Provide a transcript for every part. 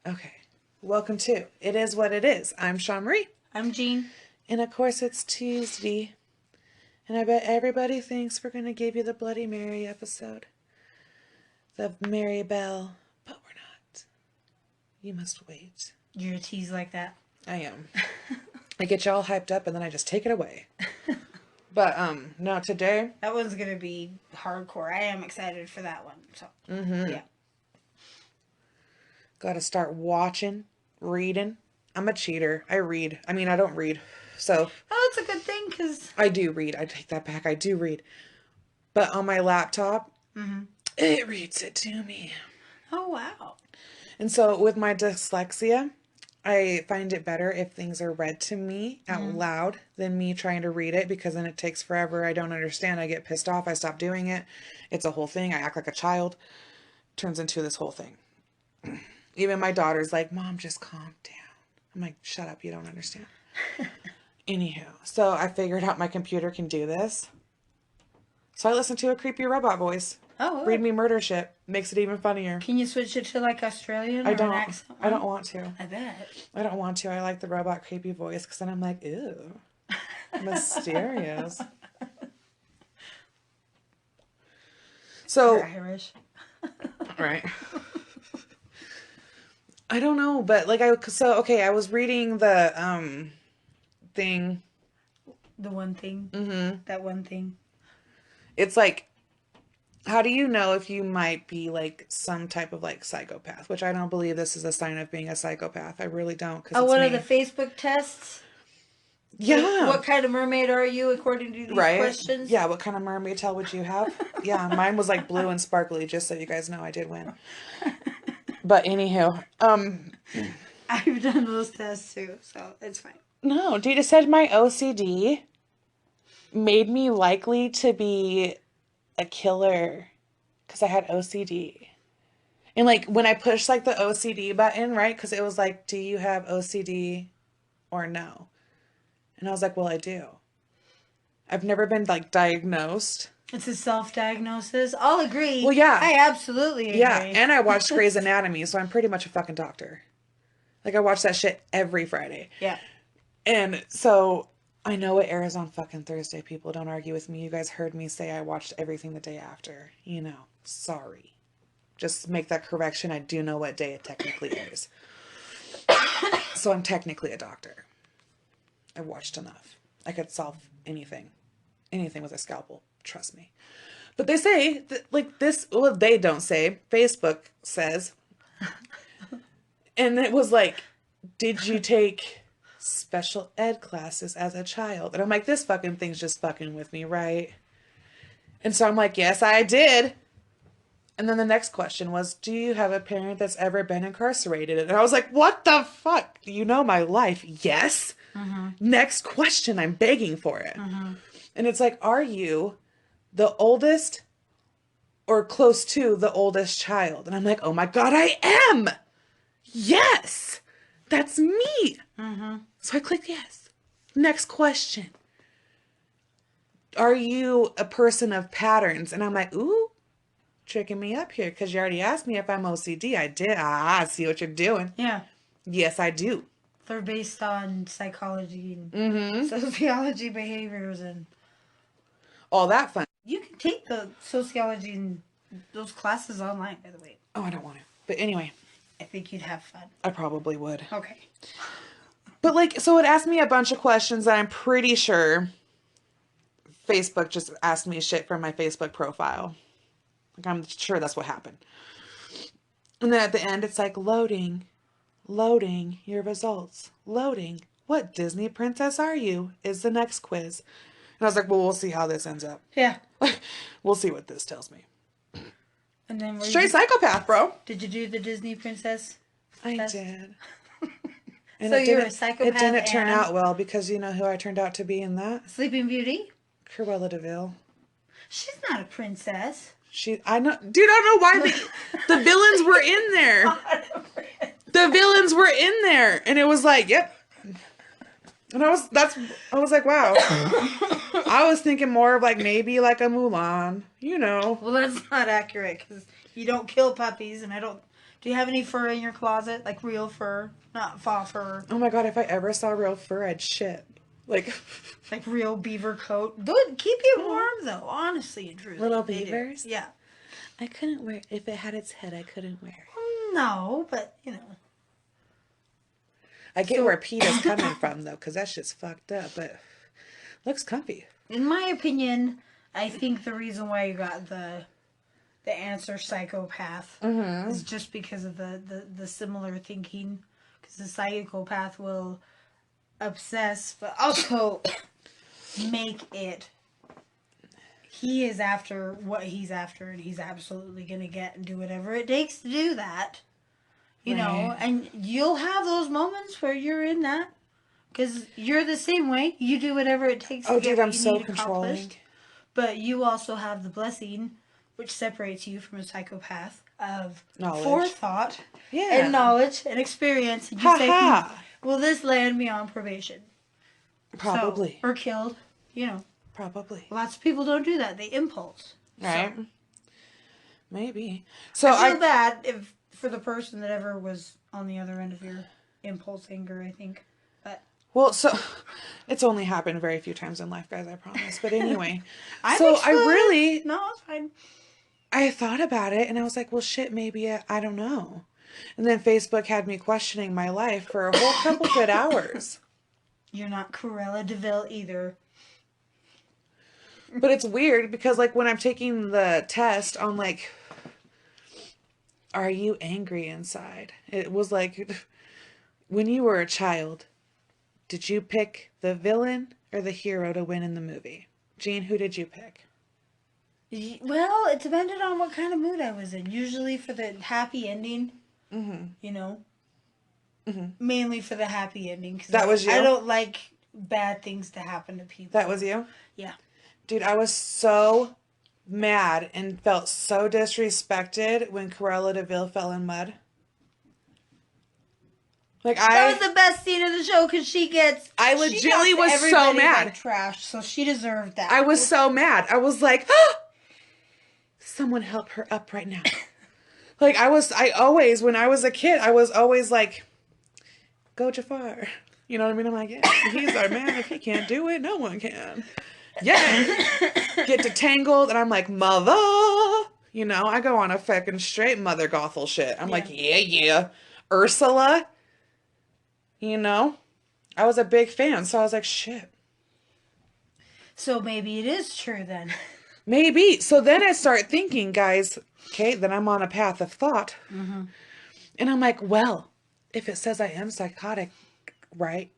Okay. Welcome to It Is What It Is. I'm Shawn Marie. I'm Jean. And of course it's Tuesday. And I bet everybody thinks we're going to give you the Bloody Mary episode. The Mary Bell. But we're not. You must wait. You're a tease like that. I am. I get you all hyped up and then I just take it away. But no, today. That one's going to be hardcore. I am excited for that one. So, yeah. Got to start watching, reading. I'm a cheater. I read. I mean, I don't read. So. Oh, it's a good thing because. I do read. I take that back. I do read. But on my laptop, it reads it to me. Oh, wow. And so with my dyslexia, I find it better if things are read to me out loud than me trying to read it, because then it takes forever. I don't understand. I get pissed off. I stop doing it. It's a whole thing. I act like a child. Turns into this whole thing. Even my daughter's like, Mom, just calm down. I'm like, shut up. You don't understand. Anywho, so I figured out my computer can do this. So I listen to a creepy robot voice. Oh, Read me murder shit. Makes it even funnier. Can you switch it to like Australian? I or don't. An accent? I don't want to. I bet. I don't want to. I like the robot creepy voice because then I'm like, ew, mysterious. So. You're Irish. Right. I don't know, but like I was reading the thing. The one thing. That one thing. It's like, how do you know if you might be like some type of like psychopath? Which I don't believe this is a sign of being a psychopath. I really don't. Oh, one of the Facebook tests? Yeah. What kind of mermaid are you according to these questions? Yeah, what kind of mermaid tail would you have? Yeah, mine was like blue and sparkly, just so you guys know I did win. But anywho, I've done those tests too, so it's fine. No, dude, it said my OCD made me likely to be a killer because I had OCD. And like when I pushed like the OCD button, right? Because it was like, do you have OCD or no? And I was like, well, I do. I've never been like diagnosed. It's a self-diagnosis. I'll agree. Well, yeah. I absolutely agree. Yeah, and I watched Grey's Anatomy, so I'm pretty much a fucking doctor. Like, I watch that shit every Friday. Yeah. And so, I know it airs on fucking Thursday. People, don't argue with me. You guys heard me say I watched everything the day after. You know, sorry. Just make that correction. I do know what day it technically airs. So, I'm technically a doctor. I watched enough. I could solve anything. Anything with a scalpel. Trust me. But they say that, like, this, well, they don't say. Facebook says. And it was like, did you take special ed classes as a child? And I'm like, this fucking thing's just fucking with me, right? And so I'm like, yes, I did. And then the next question was, do you have a parent that's ever been incarcerated? And I was like, what the fuck? You know my life. Yes. Next question. I'm begging for it. And it's like, are you the oldest or close to the oldest child? And I'm like, oh my God, I am. Yes, that's me. So I clicked yes. Next question. Are you a person of patterns? And I'm like, ooh, tricking me up here because you already asked me if I'm OCD. I did. I see what you're doing. Yeah. Yes, I do. They're based on psychology and sociology, behaviors, and all that fun. You can take the sociology and those classes online, by the way. Oh, I don't want to. But anyway. I think you'd have fun. I probably would. Okay. But like, so it asked me a bunch of questions that I'm pretty sure Facebook just asked me shit from my Facebook profile. Like, I'm sure that's what happened. And then at the end, it's like, loading your results. Loading. What Disney princess are you? Is the next quiz. And I was like, well, we'll see how this ends up. Yeah. We'll see what this tells me. And then straight psychopath, bro. Did you do the Disney princess test? I did. And so you're a psychopath. It didn't turn out well because you know who I turned out to be in that? Sleeping Beauty? Cruella de Vil. She's not a princess. I know, dude, I don't know why the villains were in there. The villains were in there. And it was like, yep. And I was like, wow. I was thinking more of like maybe like a Mulan, you know. Well, that's not accurate because you don't kill puppies and I don't Do you have any fur in your closet? Like real fur, not faux fur. Oh my God, if I ever saw real fur, I'd shit. Like, Like real beaver coat. Dude, keep you warm though, honestly and truly. little They do. beavers? Yeah. I couldn't wear if it had its head, I couldn't wear it. No, but you know. I get So- where PETA's coming from though, because that shit's fucked up, but looks comfy. In my opinion, I think the reason why you got the answer psychopath is just because of the similar thinking. Because the psychopath will obsess, but also make it. He is after what he's after, and he's absolutely going to get and do whatever it takes to do that. You know, Right. and you'll have those moments where you're in that. Because you're the same way. You do whatever it takes Oh, to get dude, what I'm you so need controlling. accomplished. But you also have the blessing, which separates you from a psychopath, of Knowledge. forethought Yeah. and knowledge and experience. And you Ha say, ha. will this land me on probation? Probably. So, or killed. You know, Probably. lots of people don't do that. They impulse. Right? So, Maybe. So I feel bad if for the person that ever was on the other end of your impulse anger, I think. But well, so it's only happened very few times in life, guys, I promise. But anyway, I'm so I exploded. really, No, it's fine. I thought about it and I was like, well, shit, maybe I don't know. And then Facebook had me questioning my life for a whole couple good hours. You're not Cruella DeVille either. But it's weird because, like, when I'm taking the test on, like, are you angry inside? It was like, when you were a child, did you pick the villain or the hero to win in the movie? Jean, who did you pick? Well, it depended on what kind of mood I was in. Usually for the happy ending, you know. Mainly for the happy ending. Cause That was you? I don't like bad things to happen to people. That was you? Yeah. Dude, I was so mad and felt so disrespected when Cruella DeVille fell in mud. Like, That was the best scene of the show because she gets. I she legitimately knocks was so everybody mad. Like trash, so she deserved that. I was so mad. I was like, oh, someone help her up right now. Like, I always, when I was a kid, I was always like, go Jafar. You know what I mean? I'm like, yeah, he's our man. If he can't do it, no one can. Yeah. Get to Tangled, and I'm like, mother. You know, I go on a fucking straight Mother Gothel shit. I'm like, yeah. Ursula. You know? I was a big fan, so I was like, shit. So maybe it is true then. Maybe. So then I start thinking, guys, okay, then I'm on a path of thought. And I'm like, well, if it says I am psychotic, right?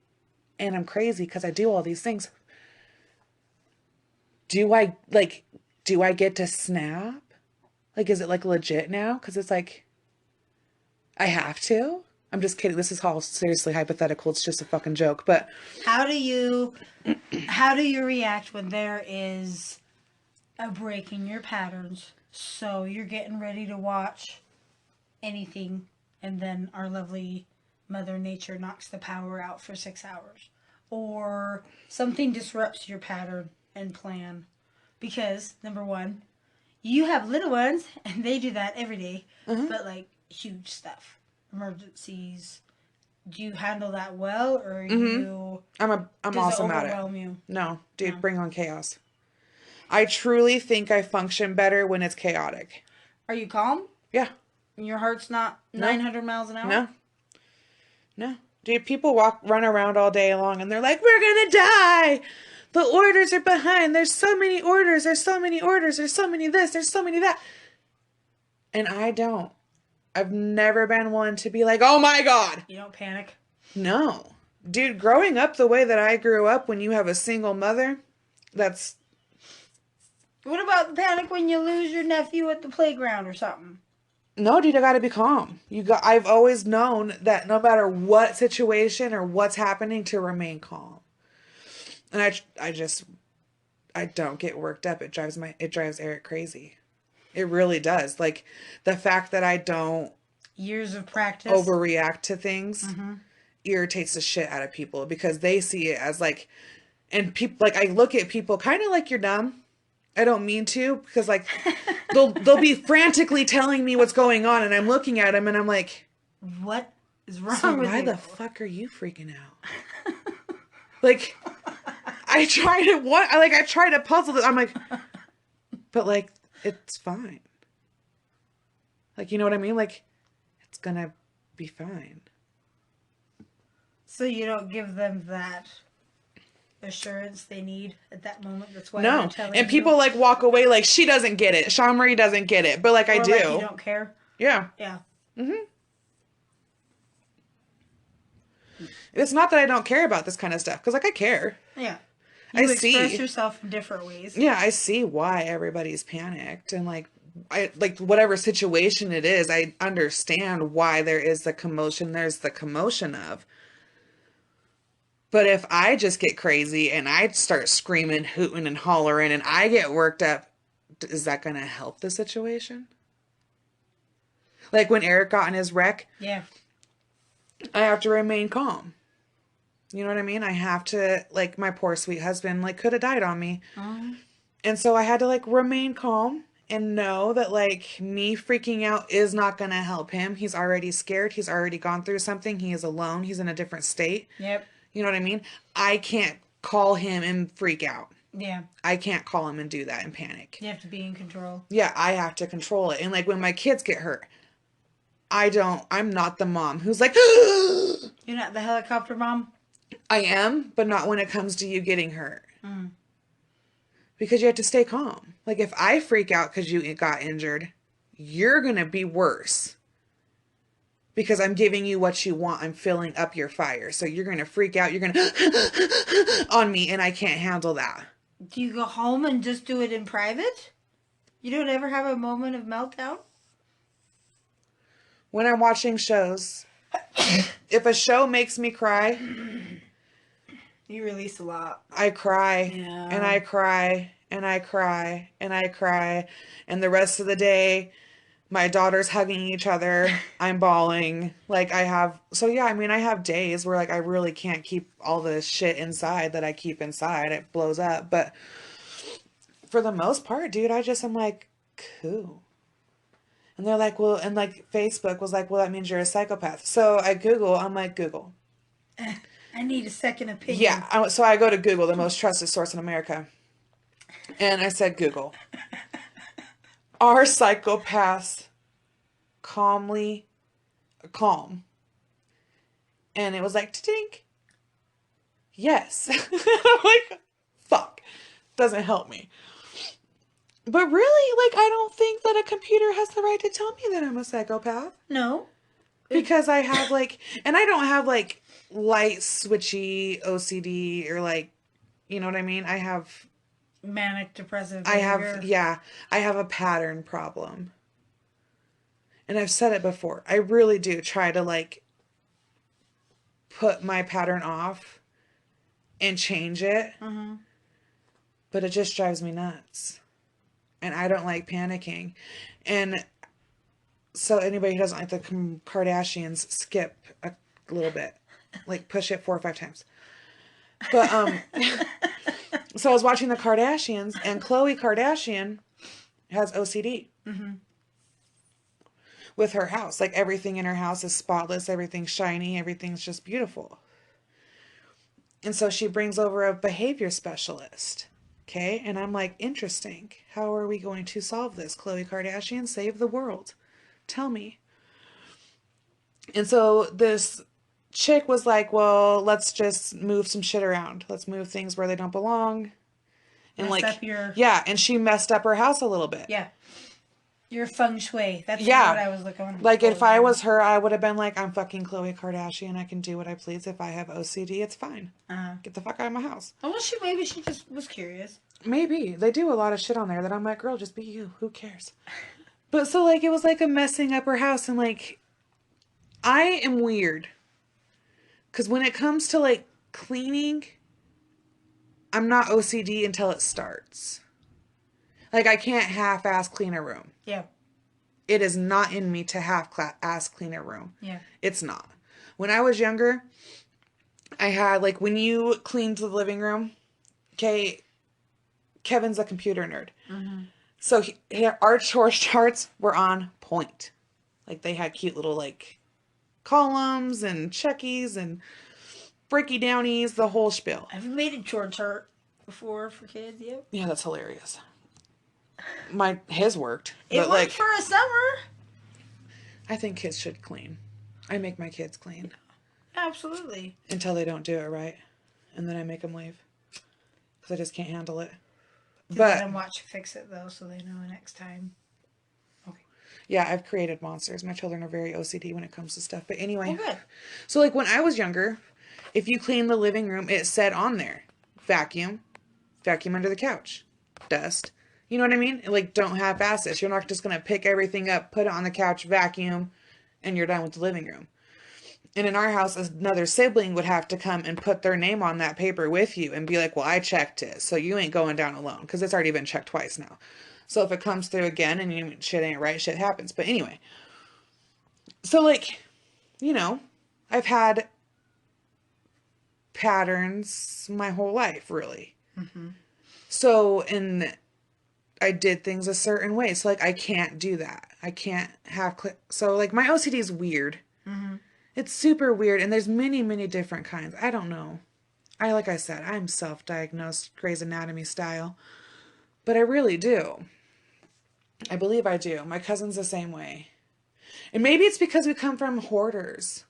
And I'm crazy because I do all these things. Do I get to snap? Like, is it like legit now? Because it's like, I have to? I'm just kidding. This is all seriously hypothetical. It's just a fucking joke. But How do you react when there is a break in your patterns? So you're getting ready to watch anything, and then our lovely Mother Nature knocks the power out for 6 hours. Or something disrupts your pattern and plan. Because, number one, you have little ones, and they do that every day. But, like, huge stuff. Emergencies. Do you handle that well, or you... I'm does awesome it at it. overwhelm you? No, dude, No. bring on chaos. I truly think I function better when it's chaotic. Are you calm? Yeah. And your heart's not 900 miles an hour? No. Dude, people run around all day long and they're like, we're gonna die. The orders are behind. There's so many orders. There's so many orders. There's so many this. There's so many that. And I don't. I've never been one to be like, oh my God. You don't panic? No. Dude, growing up the way that I grew up when you have a single mother, that's... What about the panic when you lose your nephew at the playground or something? No, dude, I gotta be calm. I've always known that no matter what situation or what's happening, to remain calm. And I don't get worked up. It drives Eric crazy. It really does. Like, the fact that I don't Years of practice. overreact to things irritates the shit out of people because they see it as like, and people, like, I look at people kind of like you're dumb. I don't mean to, because like they'll be frantically telling me what's going on, and I'm looking at them and I'm like, What is wrong so with why you? the fuck are you freaking out? Like I try to I try to puzzle it. I'm like, but like it's fine. Like, you know what I mean? Like it's gonna be fine. So you don't give them that assurance they need at that moment. That's why they're No. telling And you. people like walk away like she doesn't get it. Sean Marie doesn't get it. But like I Or like you do. don't care. Yeah. Yeah. Mm-hmm. It's not that I don't care about this kind of stuff, because like I care. Yeah. I You express see. yourself in different ways. Yeah, I see why everybody's panicked, and like I like whatever situation it is, I understand why there is the commotion there's the commotion of. But if I just get crazy and I start screaming, hooting and hollering and I get worked up, is that going to help the situation? Like when Eric got in his wreck, Yeah. I have to remain calm. You know what I mean? I have to, like, my poor sweet husband, like, could have died on me. And so I had to, like, remain calm and know that, like, me freaking out is not going to help him. He's already scared. He's already gone through something. He is alone. He's in a different state. Yep. You know what I mean? I can't call him and freak out. Yeah. I can't call him and do that and panic. You have to be in control. Yeah, I have to control it. And, like, when my kids get hurt, I'm not the mom who's like, You're not the helicopter mom? I am, but not when it comes to you getting hurt. Because you have to stay calm. Like if I freak out because you got injured, you're going to be worse. Because I'm giving you what you want. I'm filling up your fire. So you're going to freak out. You're going to on me, and I can't handle that. Do you go home and just do it in private? You don't ever have a moment of meltdown? When I'm watching shows, if a show makes me cry, You release a lot. I cry, Yeah. and I cry, and I cry, and I cry. And the rest of the day, my daughter's hugging each other. I'm bawling. Like so yeah, I mean, I have days where like I really can't keep all the shit inside that I keep inside. It blows up. But for the most part, dude, I'm like, cool. And they're like, well, and like Facebook was like, well, that means you're a psychopath. So I'm like, Google. I need a second opinion. Yeah. So I go to Google, the most trusted source in America. And I said, Google, are psychopaths calm? And it was like, tink. Yes. I'm like, fuck. Doesn't help me. But really, like, I don't think that a computer has the right to tell me that I'm a psychopath. No. Because I have like, and I don't have like light switchy OCD or like, you know what I mean? I have Manic depressive behavior. I have a pattern problem. And I've said it before. I really do try to like put my pattern off and change it. Mm-hmm. But it just drives me nuts. And I don't like panicking. And so anybody who doesn't like the Kardashians, skip a little bit. Like push it 4 or 5 times. But so I was watching the Kardashians, and Khloe Kardashian has OCD. Mm-hmm. With her house. Like everything in her house is spotless, everything's shiny, everything's just beautiful. And so she brings over a behavior specialist. Okay? And I'm like, interesting. How are we going to solve this? Khloe Kardashian, save the world. Tell me. And so this chick was like, well, let's just move some shit around. Let's move things where they don't belong. And Mess like, up your... yeah, and she messed up her house a little bit. Yeah. Your feng shui. That's what I was looking for. Like, if I was her, I would have been like, I'm fucking Khloe Kardashian. I can do what I please. If I have OCD, it's fine. Get the fuck out of my house. Oh, well, maybe she just was curious. Maybe. They do a lot of shit on there that I'm like, girl, just be you. Who cares? But so, like, it was like a messing up her house. And, like, I am weird. Because when it comes to, like, cleaning, I'm not OCD until it starts. Like, I can't half-ass clean a room. Yeah. It is not in me to half-ass clean a room. Yeah. It's not. When I was younger, I had, like, when you cleaned the living room, okay, Kevin's a computer nerd. So our chore charts were on point. Like they had cute little like columns and checkies and breaky downies, the whole spiel. Have you made a chore chart before for kids? Yep. Yeah, that's hilarious. His worked. It But worked like, for a summer. I think kids should clean. I make my kids clean. Absolutely. Until they don't do it right. And then I make them leave. Because I just can't handle it. Let them watch you fix it, though, so they know next time. Okay. Yeah, I've created monsters. My children are very OCD when it comes to stuff. But anyway. Oh, good. So, like, when I was younger, if you clean the living room, it said on there, vacuum under the couch, dust. You know what I mean? Like, don't half-ass this. You're not just going to pick everything up, put it on the couch, vacuum, and you're done with the living room. And in our house, another sibling would have to come and put their name on that paper with you and be like, well, I checked it, so you ain't going down alone, because it's already been checked twice now. So if it comes through again and shit ain't right, shit happens. But anyway. So, like, you know, I've had patterns my whole life, really. Mm-hmm. So, and I did things a certain way. So, like, I can't do that. I can't have... So, like, my OCD is weird. Mm-hmm. It's super weird, and there's many, many different kinds. I don't know. Like I said, I'm self-diagnosed Grey's Anatomy style. But I really do. I believe I do. My cousin's the same way. And maybe it's because we come from hoarders.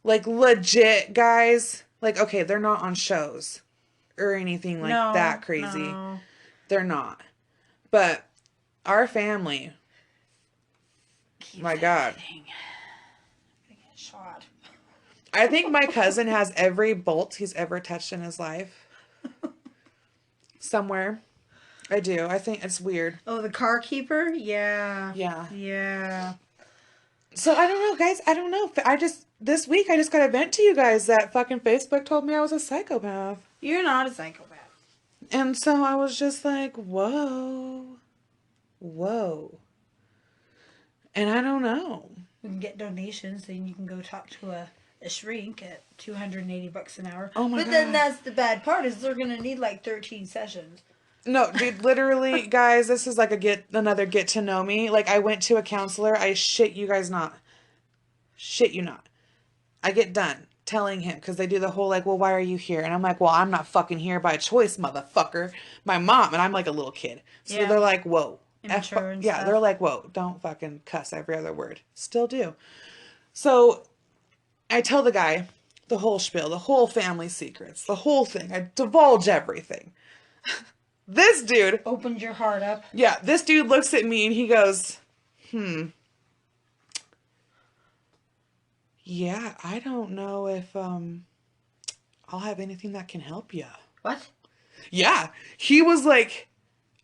Like, legit, guys. Like, okay, they're not on shows or anything like that crazy. No. They're not. But our family, my God. Shot. I think my cousin has every bolt he's ever touched in his life. Somewhere. I do. I think it's weird. Oh, the car keeper? Yeah. Yeah. Yeah. So, I don't know, guys. I don't know. This week, I just got to vent to you guys that fucking Facebook told me I was a psychopath. You're not a psychopath. And so I was just like, whoa. Whoa. And I don't know. We can get donations, and you can go talk to a shrink at $280 an hour. Oh my God. But then that's the bad part, is they're going to need like 13 sessions. No, dude, literally, guys, this is like another get to know me. Like, I went to a counselor. I shit you guys not. Shit you not. I get done telling him, because they do the whole like, well, why are you here? And I'm like, well, I'm not fucking here by choice, motherfucker. My mom, and I'm like a little kid. So they're like, whoa. Immature and yeah, stuff. they're like, whoa, don't fucking cuss every other word. Still do. So I tell the guy the whole spiel, the whole family secrets, the whole thing. I divulge everything. This dude opened your heart up. Yeah, this dude looks at me and he goes, yeah, I don't know if I'll have anything that can help you. What? Yeah, he was like,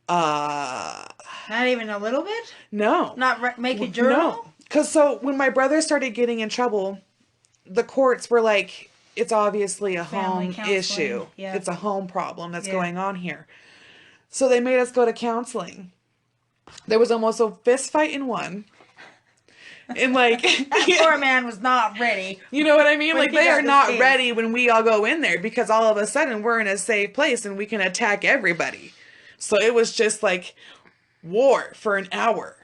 not even a little bit? No. Not make a journal? No. Because so when my brother started getting in trouble, the courts were like, it's obviously a home issue. Yeah. It's a home problem that's going on here. So they made us go to counseling. There was almost a fist fight in one. And like... that poor man was not ready. You know what I mean? Like, they are not ready when we all go in there, because all of a sudden we're in a safe place and we can attack everybody. So it was just like war for an hour.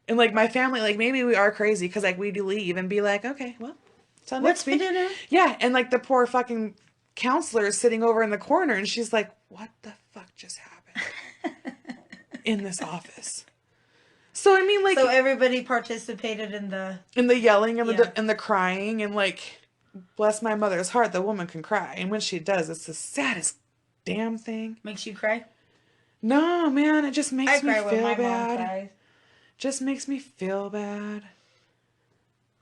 And like my family, like maybe we are crazy because like we'd leave and be like, okay, well, till next week. What's for dinner? Yeah. And like the poor fucking counselor is sitting over in the corner and she's like, what the fuck just happened in this office? So I mean, like, so everybody participated in the yelling and the crying, and like, bless my mother's heart, the woman can cry, and when she does, it's the saddest damn thing. Makes you cry? No, man, it just makes me feel when my bad. Mom cries. Just makes me feel bad.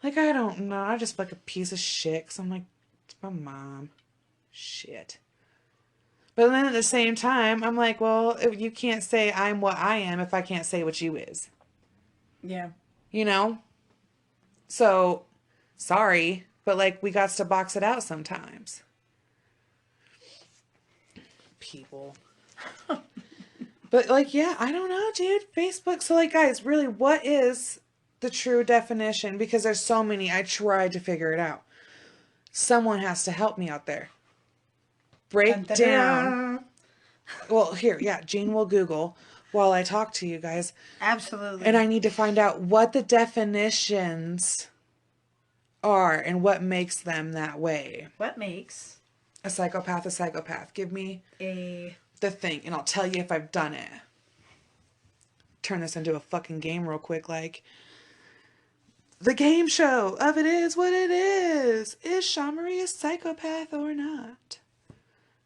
Like, I don't know, I just feel like a piece of shit, 'cause I'm like, it's my mom. Shit. But then at the same time, I'm like, well, if you can't say I'm what I am if I can't say what you is. Yeah. You know? So, sorry, but like, we got to box it out sometimes. People. But like, yeah, I don't know, dude. Facebook. So like, guys, really, what is the true definition? Because there's so many. I tried to figure it out. Someone has to help me out there. Break down. Well, here, yeah, Jean will Google while I talk to you guys. And Absolutely. I need to find out what the definitions are and what makes them that way. What makes A psychopath, a psychopath. Give me a the thing, and I'll tell you if I've done it. Turn this into a fucking game real quick, like the game show of It Is What It Is. Is Sean Marie a psychopath or not?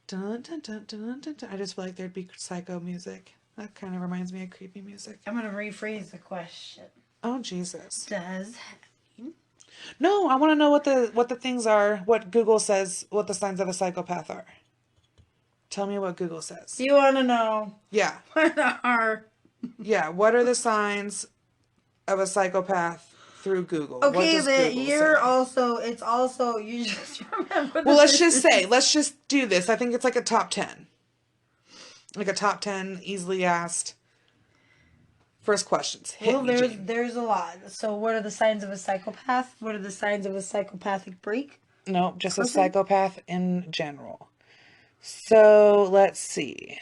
Dun, dun, dun, dun, dun, dun. I just feel like there'd be psycho music. That kind of reminds me of creepy music. I'm gonna rephrase the question. Oh Jesus! Does No, I want to know what the things are. What Google says. What the signs of a psychopath are. Tell me what Google says. you want to know Yeah, what are yeah. What are the signs of a psychopath through Google? What okay? does But Google you're say? also it's also you just remember. Well, let's just do this. I think it's like a top 10. Like a top 10 easily asked first questions. Hit Well, me, Jane. there's a lot. So, what are the signs of a psychopath? What are the signs of a psychopathic break? No, just a Person? psychopath in general. So, let's see.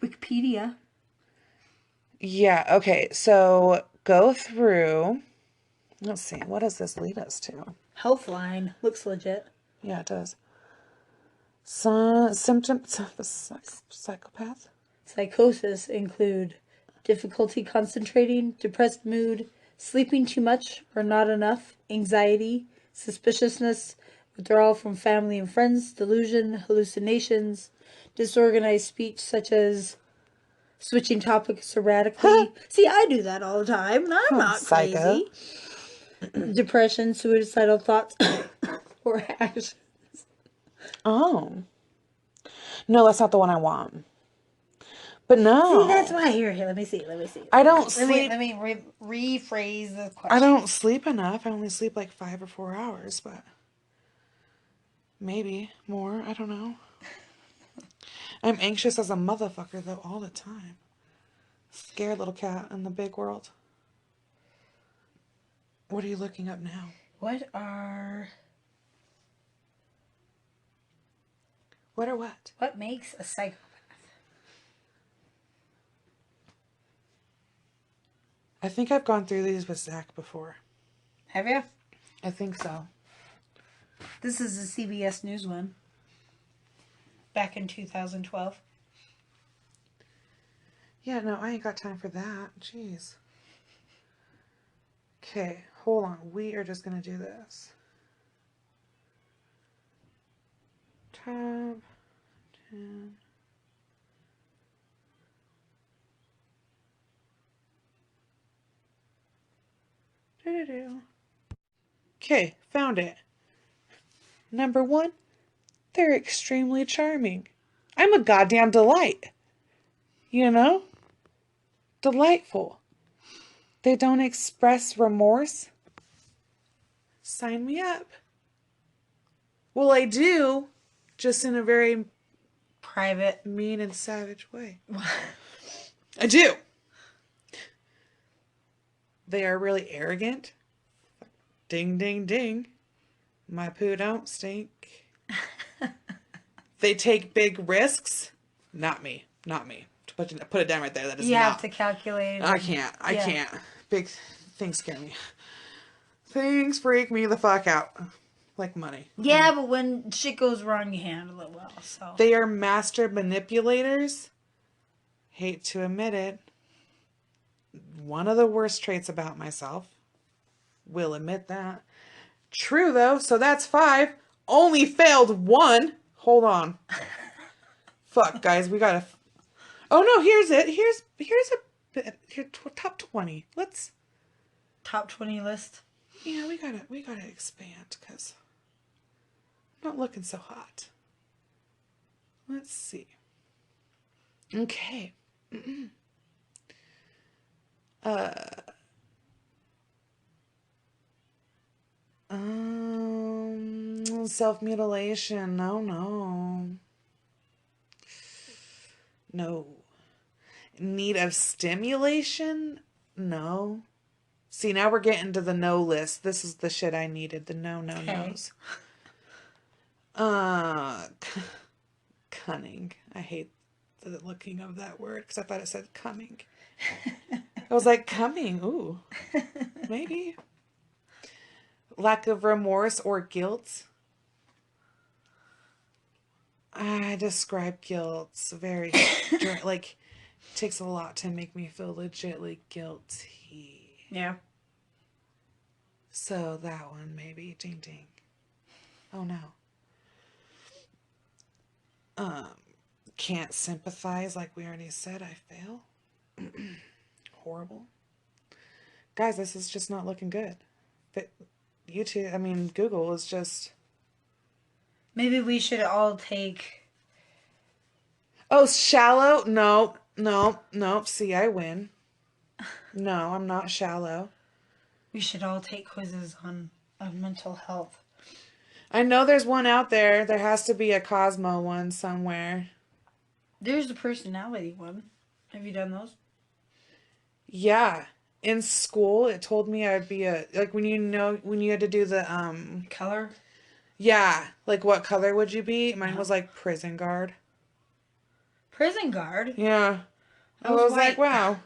Wikipedia. Yeah, okay. So, go through. Let's see. What does this lead us to? Healthline looks legit. Yeah, it does. Symptoms of a psychopath? Psychosis include difficulty concentrating, depressed mood, sleeping too much or not enough, anxiety, suspiciousness, withdrawal from family and friends, delusion, hallucinations, disorganized speech such as switching topics erratically. See, I do that all the time, and I'm not Psycho. crazy. Depression, suicidal thoughts, or actions. Oh. No, that's not the one I want. But no. See, that's why. Here, let me see. I don't Let sleep. me rephrase the question. I don't sleep enough. I only sleep like 5 or 4 hours, but maybe more. I don't know. I'm anxious as a motherfucker, though, all the time. Scared little cat in the big world. What are you looking up now? What are What or what? what makes a psychopath? I think I've gone through these with Zach before. Have you? I think so. This is a CBS News one. Back in 2012. Yeah, no, I ain't got time for that. Jeez. Okay, hold on. We are just going to do this. Top 10. Okay, found it. Number 1, they're extremely charming. I'm a goddamn delight. You know? Delightful. They don't express remorse. Sign me up. Well, I do, just in a very Private. mean and savage way. I do. They are really arrogant. Ding, ding, ding. My poo don't stink. They take big risks. Not me. Not me. Put it down right there. That is You not. have to calculate. I can't. I Yeah. can't. Big things scare me. Things freak me the fuck out. Like money. Yeah, but when shit goes wrong, you handle it well. So They are master manipulators. Hate to admit it. One of the worst traits about myself. Will admit that. True though, so that's 5. Only failed 1. Hold on. Fuck, guys, we gotta. Oh no, here's it. Here's a bit. Here, top 20. Let's. top 20 list. Yeah, we gotta expand because I'm not looking so hot. Let's see. Okay. Self-mutilation. No. No. Need of stimulation? No. See, now we're getting to the no list. This is the shit I needed. The no's. Cunning. I hate the looking of that word because I thought it said coming. I was like, coming, ooh, maybe. Lack of remorse or guilt. I describe guilt very, like, it takes a lot to make me feel legitly guilty. Yeah. So that one, maybe. Ding, ding. Oh, no. Can't sympathize, like we already said. I fail. Horrible. Guys, this is just not looking good. But YouTube, I mean, Google is just... Maybe we should all take... Oh, shallow? No, no, no. See, I win. No, I'm not shallow. We should all take quizzes on mental health. I know there's one out there. There has to be a Cosmo one somewhere. There's the personality one. Have you done those? Yeah. In school, it told me I'd be like when you had to do the, Color? yeah, like what color would you be? Mine was like prison guard. Prison guard? Yeah. I was was like, white. wow.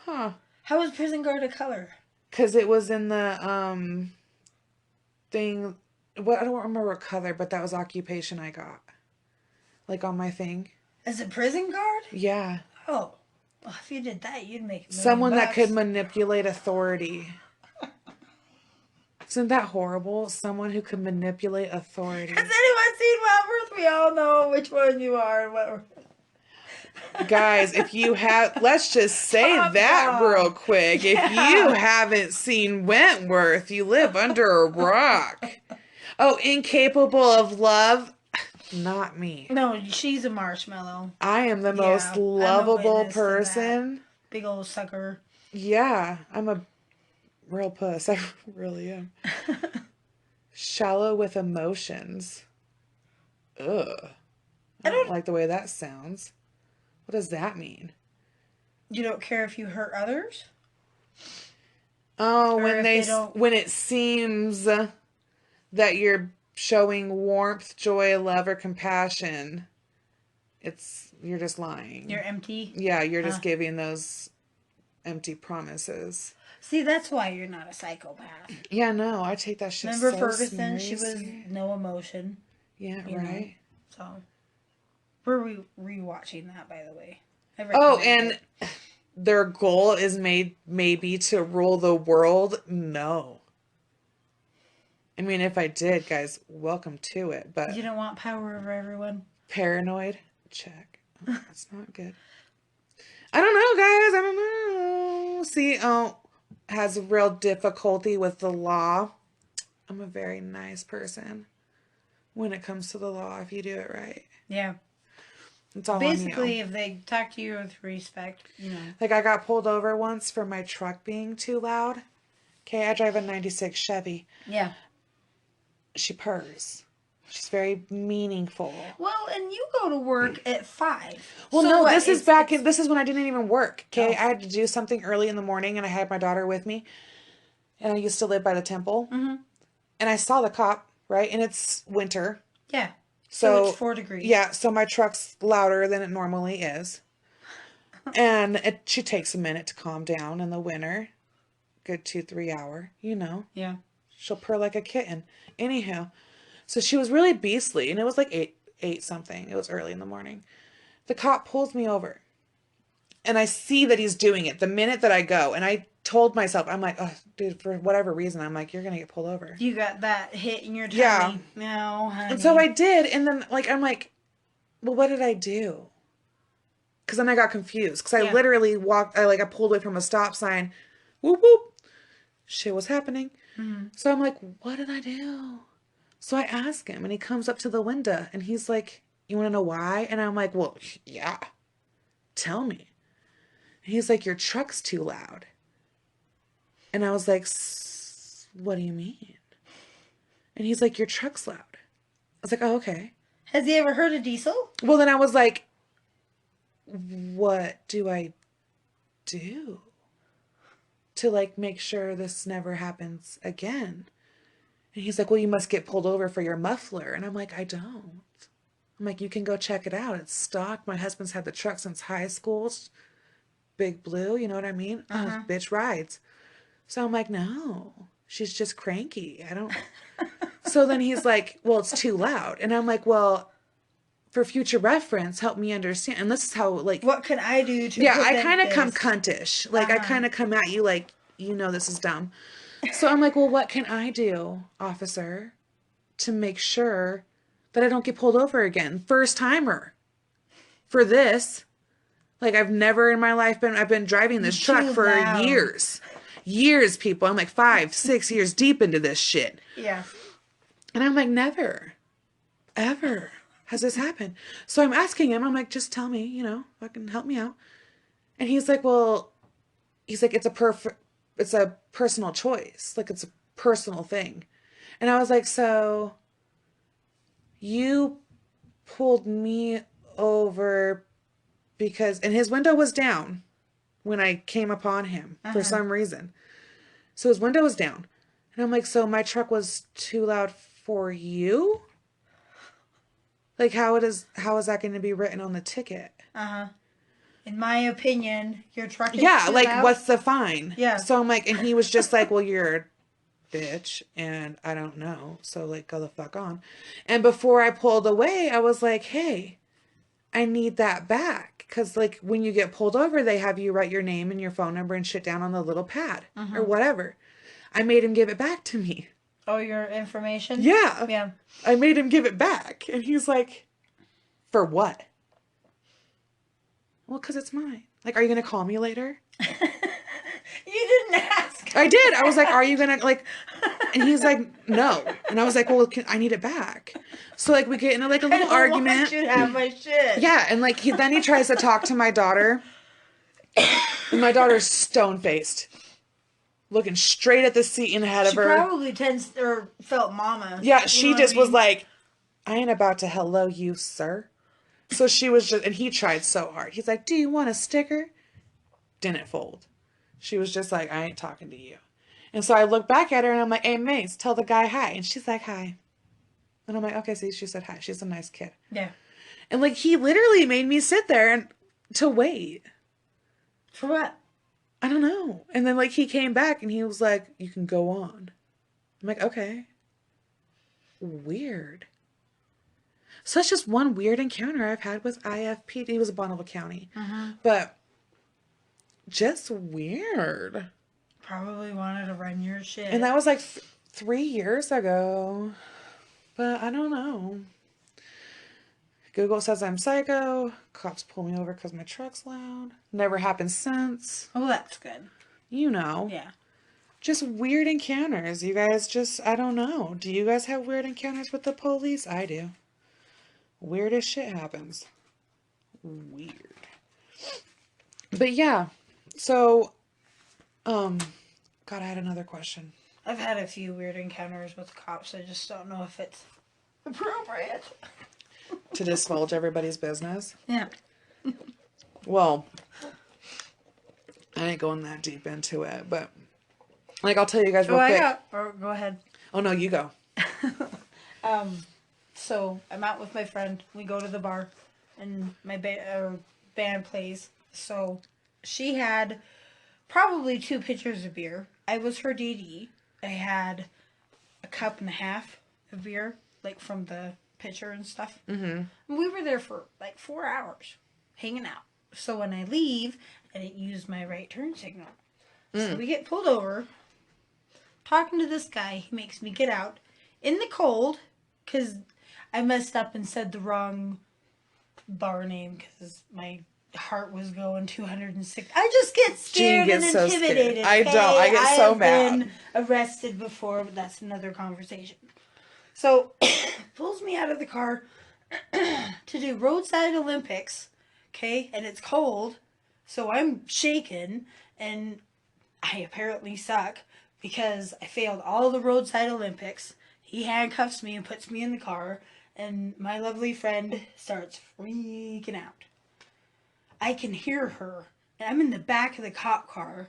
Huh. How is prison guard a color? Because it was in the, thing, what, I don't remember what color, but that was occupation I got. Like on my thing. Is it prison guard? Yeah. Oh. Well, if you did that, you'd make $1 million Someone that could bucks. manipulate authority. Isn't that horrible? Someone who could manipulate authority. Has anyone seen Wentworth? We all know which one you are and what. Guys, if you have, let's just say Top that dog. real quick. If Yeah. you haven't seen Wentworth, you live under a rock. Oh, incapable of love? Not me. No, she's a marshmallow. I am the Yeah, most I'm a lovable witness to that. person. Big old sucker. Yeah, I'm a real puss. I really am. Shallow with emotions. Ugh. I don't like the way that sounds. What does that mean? You don't care if you hurt others? Oh, Or when if they they don't- when it seems that you're showing warmth, joy, love, or compassion, you're just lying. You're empty? Yeah, you're just giving those empty promises. See, that's why you're not a psychopath. Yeah, no, I take that shit Remember so Ferguson? She was seriously. no emotion. Yeah, you know. right. So, we're rewatching that, by the way. I Oh, recommend and it. their goal is maybe to rule the world. No. I mean, if I did, guys, welcome to it. But You don't want power over everyone? paranoid, check. Oh, that's not good. I don't know, guys. I don't know. See, has real difficulty with the law. I'm a very nice person when it comes to the law. If you do it right, Yeah. it's all Basically, on you. if they talk to you with respect, you know. Like I got pulled over once for my truck being too loud. Okay, I drive a '96 Chevy. Yeah. She purrs. She's very meaningful. Well, and you go to work at 5. Well, So no, what, this is it's- this is when I didn't even work. Okay, Oh. I had to do something early in the morning, and I had my daughter with me, and I used to live by the temple, Mhm. and I saw the cop, right, and it's winter, Yeah. so it's 4 degrees. yeah, so my truck's louder than it normally is, and she takes a minute to calm down in the winter, good 2-3 hour, you know. Yeah. She'll purr like a kitten. Anyhow, so she was really beastly, and it was like eight something. It was early in the morning. The cop pulls me over, and I see that he's doing it the minute that I go. And I told myself, I'm like, oh, dude, for whatever reason, I'm like, you're gonna get pulled over. You got that hit in your tummy. Yeah. No, honey. And so I did, and then I'm like, well, what did I do? Because then I got confused. Because I Yeah. literally walked. I pulled away from a stop sign. Whoop whoop. Shit was happening. Mm-hmm. So I'm like, what did I do? So I ask him, and he comes up to the window, and he's like, you want to know why? And I'm like, well, yeah. Tell me. And he's like, your truck's too loud. And I was like, what do you mean? And he's like, your truck's loud. I was like, oh, okay. Has he ever heard of diesel? Well, then I was like, what do I do to make sure this never happens again? And he's like, well, you must get pulled over for your muffler. And I'm like, I don't. I'm like, you can go check it out. It's stock. My husband's had the truck since high school. It's big blue, you know what I mean? Oh, bitch rides. So I'm like, no, she's just cranky. I don't. So then he's like, well, it's too loud. And I'm like, well, for future reference, help me understand. And this is how, like, What can I do to yeah, I prevent kind of come this? cuntish. Like, I kind of come at you like, you know, this is dumb. So I'm like, well, what can I do, officer, to make sure that I don't get pulled over again? First timer for this. Like, I've never in my life I've been driving this truck Too for loud. years. Years, people. I'm like 5, 6 years deep into this shit. Yeah. And I'm like, never, ever has this happened. So I'm asking him, I'm like, just tell me, you know, fucking help me out. And he's like, well, it's a personal choice. Like, it's a personal thing. And I was like, so you pulled me over because, and his window was down when I came upon him for some reason. So his window was down. And I'm like, so my truck was too loud for you? Like, how is that going to be written on the ticket? In my opinion, your truck is Yeah, too like, loud. what's the fine? Yeah. So I'm like, and he was just like, well, you're a bitch, and I don't know. So, like, go the fuck on. And before I pulled away, I was like, hey, I need that back. Because, like, when you get pulled over, they have you write your name and your phone number and shit down on the little pad or whatever. I made him give it back to me. Oh, your information? Yeah. Yeah. I made him give it back. And he's like, for what? Well, because it's mine. Like, are you going to call me later? You didn't ask. I did. I was like, are you going to, like, and he's like, no. And I was like, well, I need it back. So, like, we get into, like, a little argument. I want you to have my shit. Yeah. And, like, then he tries to talk to my daughter. And my daughter's stone-faced. Looking straight at the seat ahead of her. She probably felt mama. Yeah, she just was like, I ain't about to hello you, sir. So she was just, and he tried so hard. He's like, do you want a sticker? Didn't fold. She was just like, I ain't talking to you. And so I look back at her and I'm like, hey, Mace, tell the guy hi. And she's like, hi. And I'm like, okay, see, she said hi. She's a nice kid. Yeah. And like, he literally made me sit there and to wait. For what? I don't know. And then like, he came back and he was like, you can go on. I'm like, okay. Weird. So that's just one weird encounter I've had with IFP. He was a Bonneville County. But just weird. Probably wanted to run your shit. And that was like 3 years ago. But I don't know. Google says I'm psycho. Cops pull me over because my truck's loud. Never happened since. Oh, that's good. You know. Yeah. Just weird encounters. You guys just, I don't know. Do you guys have weird encounters with the police? I do. Weird as shit happens. Weird. But yeah. So, God, I had another question. I've had a few weird encounters with cops. I just don't know if it's appropriate. To divulge everybody's business? Yeah. Well, I ain't going that deep into it, but like, I'll tell you guys real quick. Go ahead. Oh, no, you go. So I'm out with my friend. We go to the bar, and my band plays. So she had probably 2 pitchers of beer. I was her DD. I had a cup and a half of beer, like from the pitcher and stuff. And we were there for like 4 hours, hanging out. So when I leave, I didn't use my right turn signal. So we get pulled over. Talking to this guy, he makes me get out in the cold because I messed up and said the wrong bar name because my heart was going 206. I just get scared and so intimidated. scared. I don't. I get so mad. I've been arrested before, but that's another conversation. So, pulls me out of the car to do roadside Olympics, okay? And it's cold, so I'm shaking, and I apparently suck because I failed all the roadside Olympics. He handcuffs me and puts me in the car, and my lovely friend starts freaking out. I can hear her, and I'm in the back of the cop car,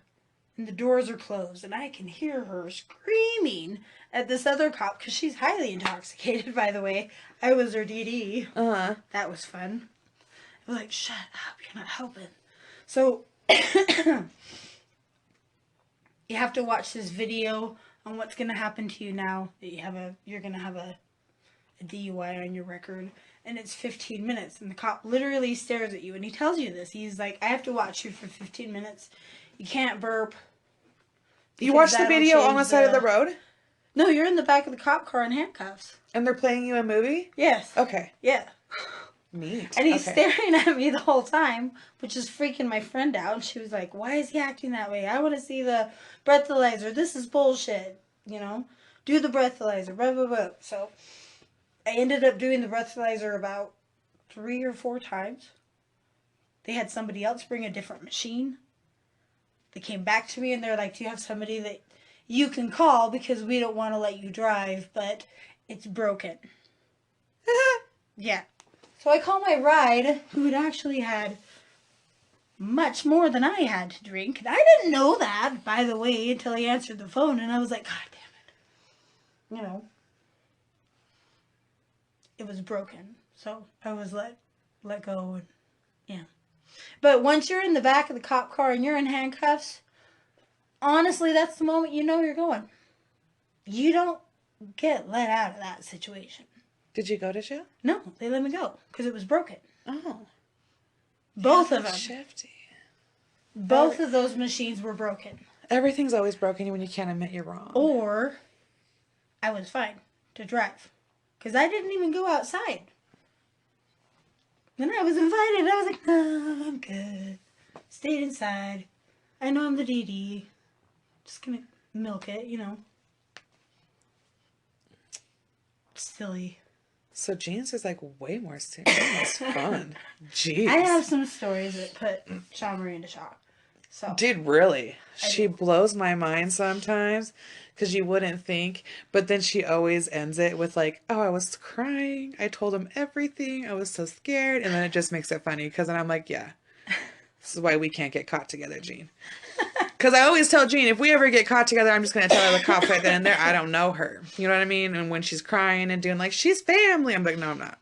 and the doors are closed, and I can hear her screaming at this other cop because she's highly intoxicated, by the way. I was her DD. Uh-huh. That was fun. I was like, shut up, you're not helping. So, you have to watch this video on what's going to happen to you now that you're going to have a DUI on your record. And it's 15 minutes. And the cop literally stares at you and he tells you this. He's like, I have to watch you for 15 minutes. You can't burp. You watched the video on the side of the road? No, you're in the back of the cop car in handcuffs. And they're playing you a movie? Yes. Okay. Yeah. Neat. And he's okay. staring at me the whole time, which is freaking my friend out. And she was like, why is he acting that way? I want to see the breathalyzer. This is bullshit. You know? Do the breathalyzer. Blah, blah, blah. So I ended up doing the breathalyzer about 3 or 4 times. They had somebody else bring a different machine. They came back to me and they're like, do you have somebody that you can call because we don't want to let you drive, but it's broken. Yeah. So I call my ride, who had actually had much more than I had to drink. And I didn't know that, by the way, until he answered the phone. And I was like, God damn it. You know. It was broken. So I was let go. And yeah. But once you're in the back of the cop car and you're in handcuffs, honestly, that's the moment you know you're going. You don't get let out of that situation. Did you go to jail? No, they let me go because it was broken. Oh. Both of them. Shifty. Both of those machines were broken. Everything's always broken when you can't admit you're wrong. Or I was fine to drive because I didn't even go outside. Then I was invited. I was like, no, I'm good. Stayed inside. I know I'm the DD. Just gonna milk it, you know. Silly. So Jeans is like way more serious. Fun. Jeez. I have some stories that put Sean Marie into shock. So, dude, really? She blows my mind sometimes because you wouldn't think. But then she always ends it with like, oh, I was crying. I told him everything. I was so scared. And then it just makes it funny because then I'm like, yeah, this is why we can't get caught together, Jean. Because I always tell Jean, if we ever get caught together, I'm just going to tell her the cops right then and there. I don't know her. You know what I mean? And when she's crying and doing like, she's family, I'm like, no, I'm not.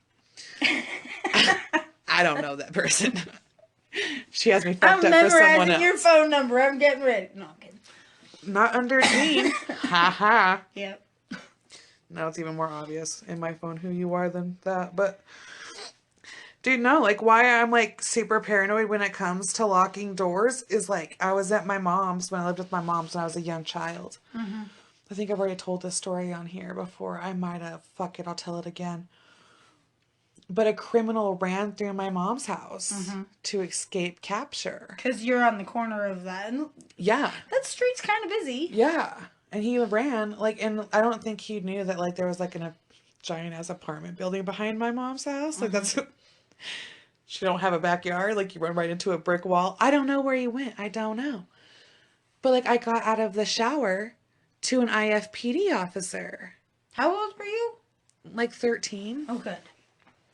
I don't know that person. She has me fucked up for someone else. I'm memorizing your phone number. I'm getting ready. No, I'm kidding. Not under Jean. Ha ha. Yep. Now it's even more obvious in my phone who you are than that. But, dude, no, like, why I'm, like, super paranoid when it comes to locking doors is, like, I was at my mom's when I lived with my mom's when I was a young child. Mm-hmm. I think I've already told this story on here before. I might have. Fuck it, I'll tell it again. But a criminal ran through my mom's house to escape capture. Because you're on the corner of that. And yeah. That street's kind of busy. Yeah. And he ran, like, and I don't think he knew that, like, there was, like, a giant-ass apartment building behind my mom's house. Like, that's... She don't have a backyard. Like, you run right into a brick wall. I don't know where he went. I don't know. But, like, I got out of the shower to an IFPD officer. How old were you? Like, 13. Oh, good.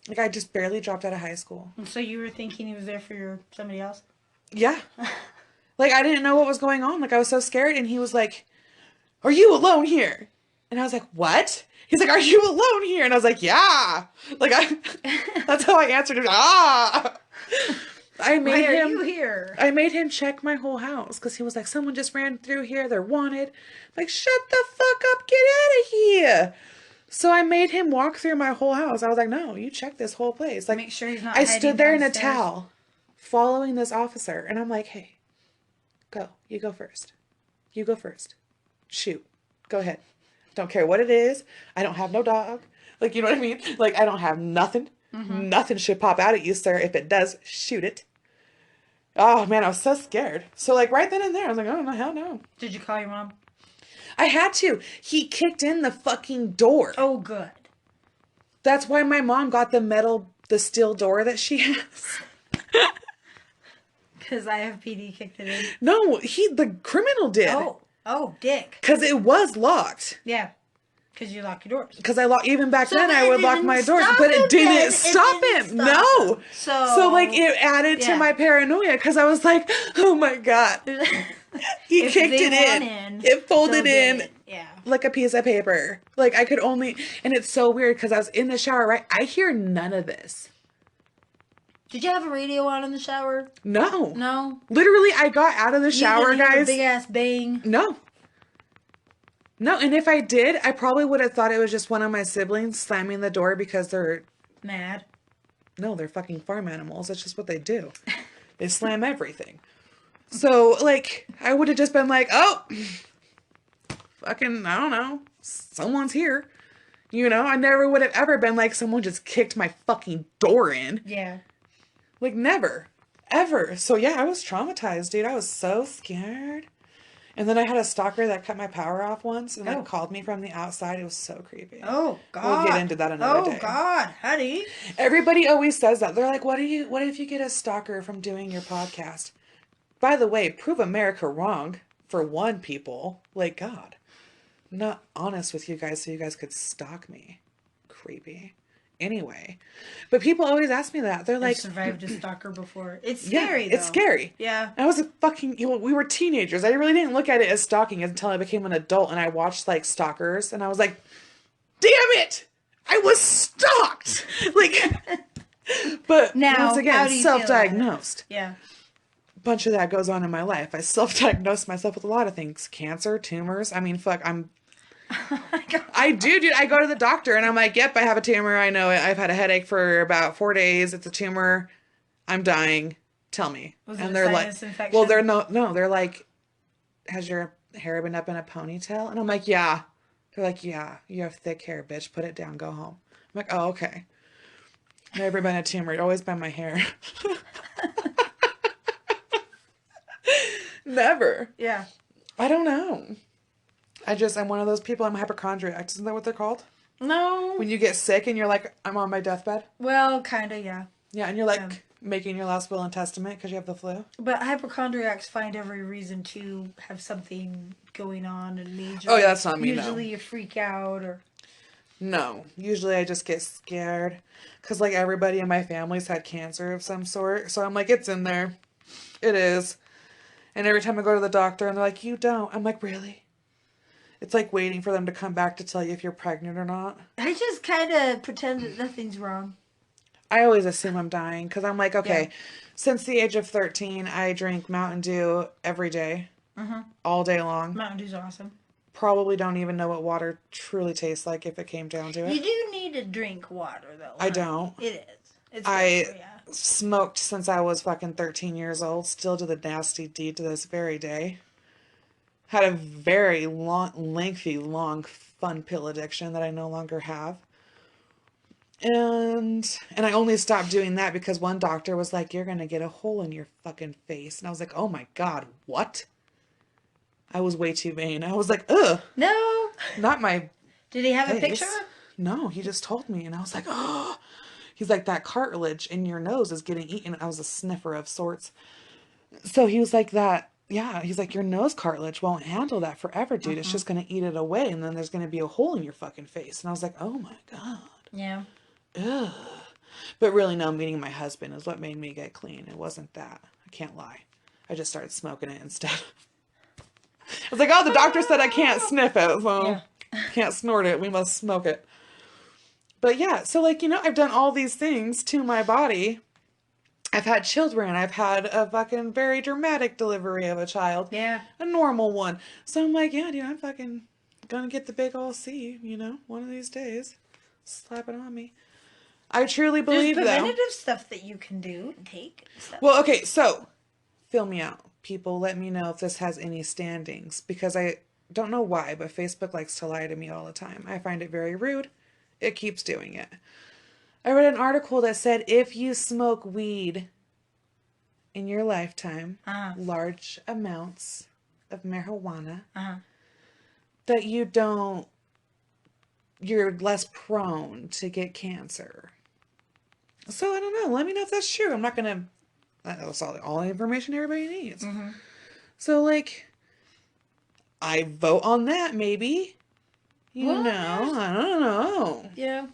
Like, I just barely dropped out of high school. And so you were thinking he was there for somebody else? Yeah. Like, I didn't know what was going on. Like, I was so scared. And he was like, are you alone here? And I was like, what? He's like, are you alone here? And I was like, yeah. Like, that's how I answered it. Ah. I made Why are him you here? I made him check my whole house because he was like, someone just ran through here. They're wanted. I'm like, shut the fuck up. Get out of here. So I made him walk through my whole house. I was like, no, you check this whole place. Like, make sure he's not. I stood there downstairs. in a towel following this officer. And I'm like, hey, go. You go first. You go first. Shoot. Go ahead. Don't care what it is. I don't have no dog. Like, you know what I mean? Like, I don't have nothing. Mm-hmm. Nothing should pop out at you, sir. If it does, shoot it. Oh, man, I was so scared. So, like, right then and there, I was like, oh, no, hell no. Did you call your mom? I had to. He kicked in the fucking door. Oh, good. That's why my mom got the steel door that she has. Because IFPD kicked it in? No, the criminal did. Oh, dick. Because it was locked. Yeah. Because you lock your doors. Because even back So then, I it would lock didn't my doors, stop but him it didn't then. stop It didn't him. stop No. him. So like, it added to yeah. my paranoia because I was like, oh my God. He If kicked they it want in. It folded they'll get in it. Yeah. like a piece of paper. Like, I could only, and it's so weird because I was in the shower, right? I hear none of this. Did you have a radio on in the shower? No. No. Literally, I got out of the shower, You didn't hear guys. a big ass bang. No. No, and if I did, I probably would have thought it was just one of my siblings slamming the door because they're... Mad. No, they're fucking farm animals. That's just what they do. They slam everything. So, like, I would have just been like, oh, fucking, I don't know. Someone's here. You know, I never would have ever been like, someone just kicked my fucking door in. Yeah. Like, never. Ever. So, yeah, I was traumatized, dude. I was so scared. And then I had a stalker that cut my power off once and like called me from the outside. It was so creepy. Oh God. We'll get into that another day. Oh God, honey. Everybody always says that. They're like, what if you get a stalker from doing your podcast? By the way, prove America wrong for one, people. Like, God. I'm not honest with you guys so you guys could stalk me. Creepy. Anyway. But people always ask me that. They're like, I've survived a stalker before. It's scary, though. It's scary. Yeah. I was a fucking, we were teenagers. I really didn't look at it as stalking until I became an adult and I watched like stalkers and I was like, damn it! I was stalked! Like, but now, once again, self-diagnosed. Yeah. A bunch of that goes on in my life. I self-diagnosed myself with a lot of things. Cancer, tumors. I mean, fuck, Oh my God. I do, dude. I go to the doctor and I'm like, yep, I have a tumor. I know it. I've had a headache for about 4 days. It's a tumor. I'm dying. Tell me. Was and it they're a like, sinus infection? well, they're no, they're like, has your hair been up in a ponytail? And I'm like, yeah. They're like, yeah, you have thick hair, bitch. Put it down. Go home. I'm like, oh, okay. Never been a tumor. It's always been my hair. Never. Yeah. I don't know. I'm one of those people. I'm a hypochondriac. Isn't that what they're called? No. When you get sick and you're like, I'm on my deathbed. Well, kind of, yeah. Yeah, and you're like making your last will and testament because you have the flu. But hypochondriacs find every reason to have something going on and major. Oh, yeah, that's not me, no. Usually you freak out or... No. Usually I just get scared because like everybody in my family's had cancer of some sort. So I'm like, it's in there. It is. And every time I go to the doctor and they're like, you don't. I'm like, really? It's like waiting for them to come back to tell you if you're pregnant or not. I just kind of pretend that nothing's wrong. I always assume I'm dying because I'm like, okay, since the age of 13, I drink Mountain Dew every day, all day long. Mountain Dew's awesome. Probably don't even know what water truly tastes like if it came down to it. You do need to drink water, though. I don't. It is. It's I good, yeah. smoked since I was fucking 13 years old. Still do the nasty deed to this very day. Had a very lengthy, fun pill addiction that I no longer have. And I only stopped doing that because one doctor was like, you're going to get a hole in your fucking face. And I was like, oh my God, what? I was way too vain. I was like, ugh. No. Not my Did he have a face. picture? No, he just told me. And I was like, oh. He's like, that cartilage in your nose is getting eaten. I was a sniffer of sorts. So he was like that. Yeah, he's like, your nose cartilage won't handle that forever, dude. It's just going to eat it away, and then there's going to be a hole in your fucking face. And I was like, oh my God. Yeah. Ugh. But really, no, meeting my husband is what made me get clean. It wasn't that. I can't lie. I just started smoking it instead. I was like, oh, the doctor said I can't sniff it, so can't snort it. We must smoke it. But yeah, so like, you know, I've done all these things to my body. I've had children. I've had a fucking very dramatic delivery of a child. Yeah. A normal one. So I'm like, yeah, dude, I'm fucking gonna get the big ol' C, you know, one of these days. Slap it on me. I truly believe, There's though. preventative stuff that you can do and take. Stuff. Well, okay, so, fill me out. People, let me know if this has any standings. Because I don't know why, but Facebook likes to lie to me all the time. I find it very rude. It keeps doing it. I read an article that said if you smoke weed in your lifetime, large amounts of marijuana, that you're less prone to get cancer. So I don't know. Let me know if that's true. I'm not going to, that's all the information everybody needs. So like, I vote on that maybe. You know, I don't know. Yeah.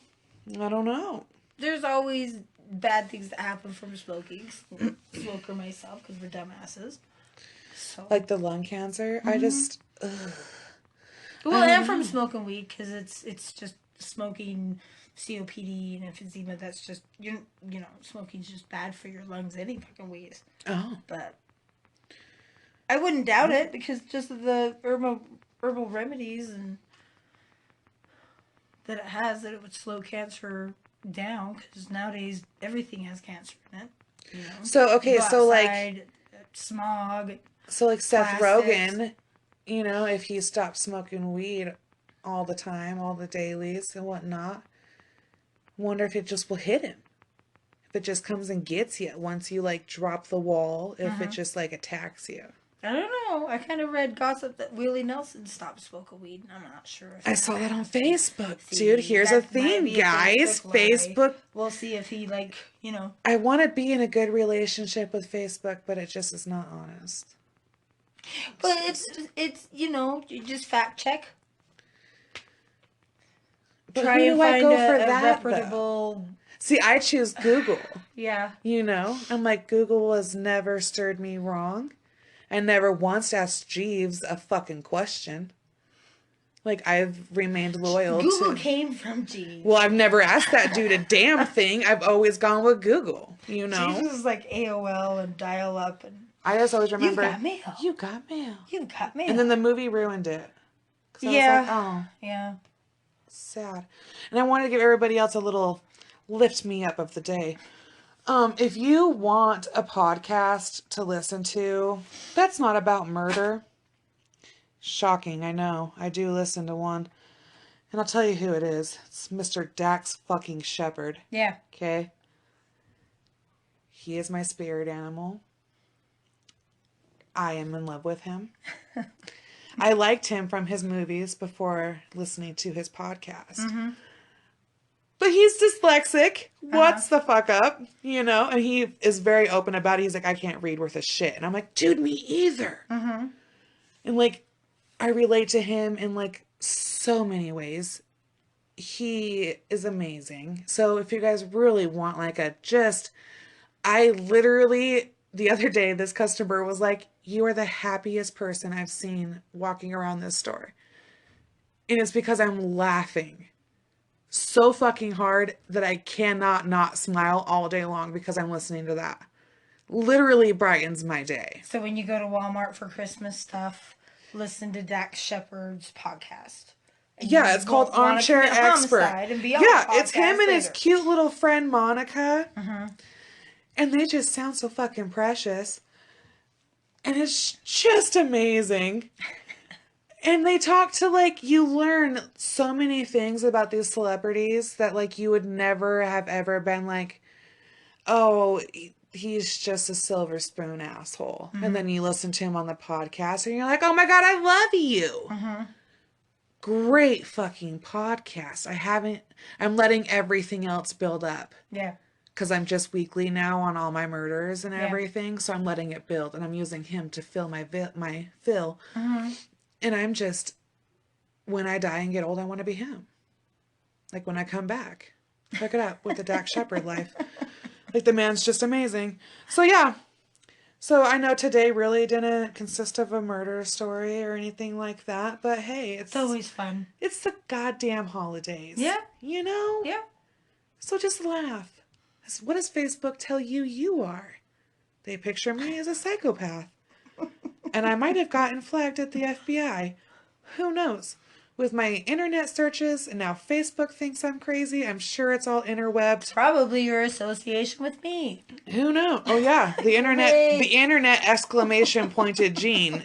I don't know. There's always bad things that happen from smoking. Smoker myself, because we're dumbasses. So. Like the lung cancer, I just. Ugh. Well, I don't and from know. smoking weed, because it's just smoking COPD and emphysema. That's just you know smoking's just bad for your lungs. Any fucking weed, Oh. but I wouldn't doubt it because just of the herbal remedies and that it has that it would slow cancer down because nowadays everything has cancer in it. You know, So, you okay, go so outside, smog, like Seth plastics. Rogen, you know, if he stopped smoking weed all the time, all the dailies and whatnot, wonder if it just will hit him. If it just comes and gets you once you like drop the wall, if it just like attacks you. I don't know. I kind of read gossip that Willie Nelson stopped smoking weed, and I'm not sure if I that saw that on happened. Facebook, See, dude. Here's the that might thing, be a guys. Facebook lie. Facebook. We'll see if he I want to be in a good relationship with Facebook, but it just is not honest. But it's you just fact check. But Try who and do I find go for a that, reputable. though? See, I choose Google. Yeah. You know, I'm like, Google has never stirred me wrong. I never once asked Jeeves a fucking question. Like, I've remained loyal Google to. came from Jeeves. Well, I've never asked that dude a damn thing. I've always gone with Google, you know? Jeeves was like AOL and dial up and. I just always remember. You've got mail. You got mail. You've got mail. And then the movie ruined it. Yeah. I was like, oh. Yeah. Sad. And I wanted to give everybody else a little lift me up of the day. If you want a podcast to listen to that's not about murder, shocking, I know. I do listen to one. And I'll tell you who it is. It's Mr. Dax fucking Shepherd. Yeah. Okay? He is my spirit animal. I am in love with him. I liked him from his movies before listening to his podcast. Mm-hmm. But he's dyslexic. What's the fuck up? You know? And he is very open about it. He's like, I can't read worth a shit. And I'm like, dude, me either. Mm-hmm. And like, I relate to him in like so many ways. He is amazing. So if you guys really want like I literally, the other day, this customer was like, you are the happiest person I've seen walking around this store. And it's because I'm laughing so fucking hard that I cannot not smile all day long because I'm listening to that. Literally brightens my day. So when you go to Walmart for Christmas stuff, listen to Dax Shepherd's podcast. And Yeah, it's called Armchair Expert. Yeah, it's him and his cute little friend Monica. Mm-hmm. And they just sound so fucking precious. And it's just amazing. And they talk to like, you learn so many things about these celebrities that like you would never have ever been like, oh, he's just a silver spoon asshole. Mm-hmm. And then you listen to him on the podcast and you're like, oh my God, I love you. Mm-hmm. Great fucking podcast. I'm letting everything else build up. Yeah. Because I'm just weekly now on all my murders and everything. So I'm letting it build and I'm using him to fill my fill. Mm-hmm. And I'm just, when I die and get old, I want to be him. Like when I come back. Hook it up with the Dax Shepherd life. Like the man's just amazing. So yeah. So I know today really didn't consist of a murder story or anything like that. But hey, it's always fun. It's the goddamn holidays. Yeah. You know? Yeah. So just laugh. What does Facebook tell you are? They picture me as a psychopath. And I might have gotten flagged at the FBI. Who knows? With my internet searches and now Facebook thinks I'm crazy, I'm sure it's all interwebbed. Probably your association with me. Who knows? Oh yeah, the internet exclamation pointed Jean.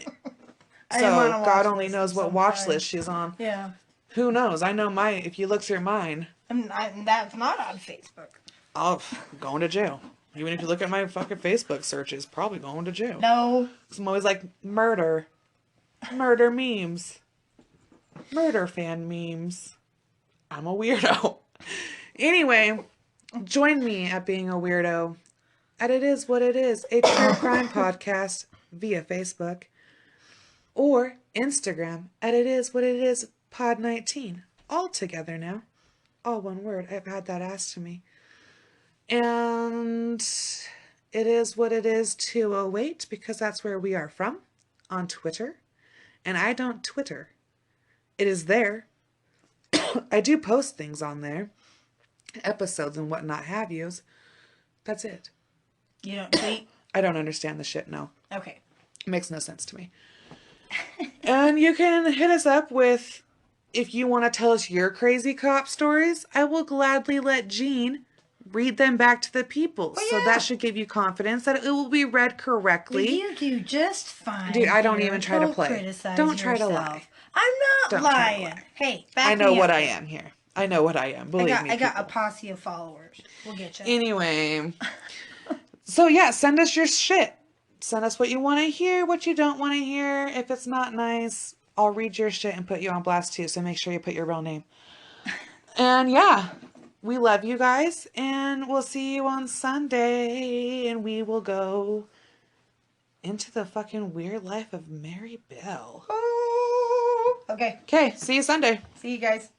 So God only knows what watch list she's on. Yeah. Who knows? I know if you look through mine. That's not on Facebook. I'm going to jail. Even if you look at my fucking Facebook searches, probably going to jail. No. I'm always like, murder memes. Murder fan memes. I'm a weirdo. Anyway, join me at being a weirdo at It Is What It Is, a true crime podcast via Facebook or Instagram at It Is What It Is Pod19. All together now. All one word. I've had that asked to me. And it is what it is 208 because that's where we are from on Twitter. And I don't Twitter. It is there. I do post things on there, episodes and whatnot have yous. That's it. You don't tweet? I don't understand the shit, no. Okay. It makes no sense to me. And you can hit us up with, if you want to tell us your crazy cop stories, I will gladly let Jean read them back to the people. Oh, So yeah. that should give you confidence that it will be read correctly. You do just fine. Dude, I don't here. even try to Don't play. criticize Don't try to yourself. lie. I'm not Don't try to lying. lie. Hey, back I know me what up I here. am here. I know what I am. Believe me. I got a people. posse of followers. We'll get you. Anyway. So yeah, send us your shit. Send us what you want to hear, what you don't want to hear. If it's not nice, I'll read your shit and put you on blast too. So make sure you put your real name. And yeah, we love you guys. And we'll see you on Sunday. And we will go into the fucking weird life of Mary Bell. Okay. Okay, see you Sunday. See you guys.